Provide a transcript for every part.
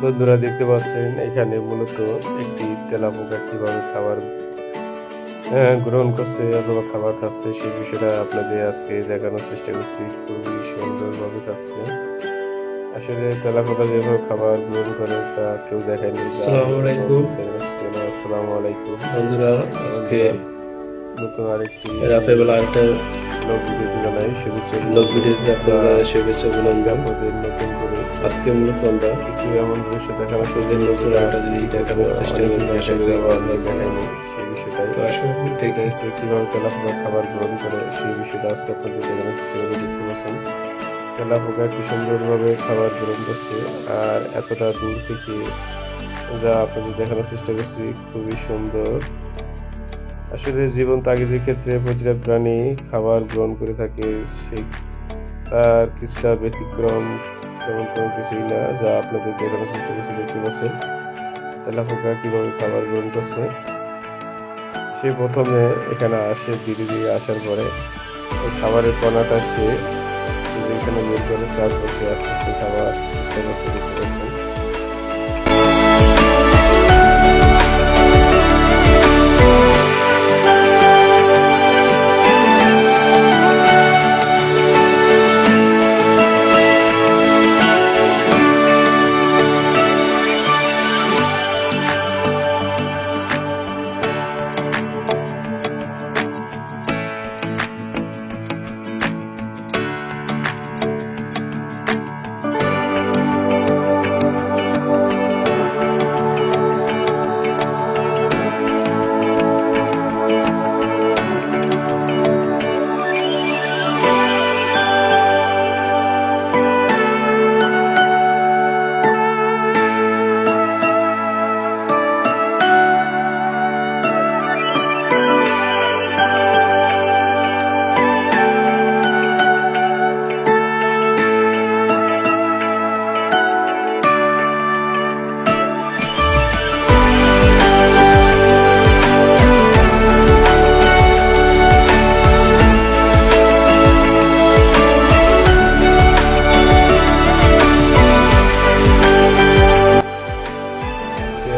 বন্ধুরা দেখতে পাচ্ছেন এখানে মূলত একটি তেলাপোকা কিভাবে খাবার গ্রহণ করছে অথবা খাবার খাচ্ছে সেই বিষয়টা আপনাদের আজকে দেখানোর চেষ্টা করছি। খুবই সুন্দরভাবে খাচ্ছে। আসলে তেলাপোকা যেভাবে খাবার গ্রহণ করে তা কেউ দেখায়নি। আসসালামু আলাইকুম দেখানোর চেষ্টা করলাম। আসসালামু আলাইকুম বন্ধুরা, আজকে বন্ধুরা, নতুন আরেকটি রাতের বেলা একটা ব্লগ ভিডিও জানাই শুভেচ্ছা ব্লগ ভিডিওতে আপনাদের শুভেচ্ছা আজকে অভিনন্দন। আপনাদের নতুন করে আজকে মূলত আমরা কিছু এমন দৃশ্য দেখানোর চেষ্টা আপনাদের করছি নতুন যা একটা আসলে জিনিস দেখানোর চেষ্টা অনেকেই করবো, আশা দেখাইছে করি বা ভালো অনেক লাগবে। দেখায়নি সেই বিষয়টাই। তো আসুন এটা দেখি। হচ্ছে কিভাবে তেলাপোকা খাবার গ্রহণ করে সেই বিষয়টা আজকে আপনাদের দেখানোর চেষ্টা করবো। দেখতে পাচ্ছেন তেলাপোকা কি সুন্দরভাবে খাবার গ্রহণ করছে আর এতটা দূর থেকে যা আপনাদের দেখানোর চেষ্টা করছি খুবই সুন্দর। আসলে জীবন তাগিদের ক্ষেত্রে প্রতিটা প্রাণী খাবার গ্রহণ করে থাকে, সেই তার কিছুটা ব্যতিক্রম তেমন কোনো কিছুই না, যা আপনাদের দেখানোর চেষ্টা করছি। দেখতে পাচ্ছেন তেলাপোকা কিভাবে খাবার গ্রহণ করছে। সে প্রথমে এখানে আসে, ধীরে ধীরে আসার পরে ওই খাবারের কণাটা সে এখানে বের করে তারপর সে আস্তে আস্তে খাবার চেষ্টা করছে। দেখতে পাচ্ছেন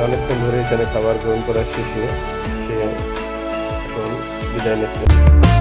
অনেকক্ষণ ধরে এখানে খাবার গ্রহণ করার শেষে সে এখন বিদায় নিচ্ছে।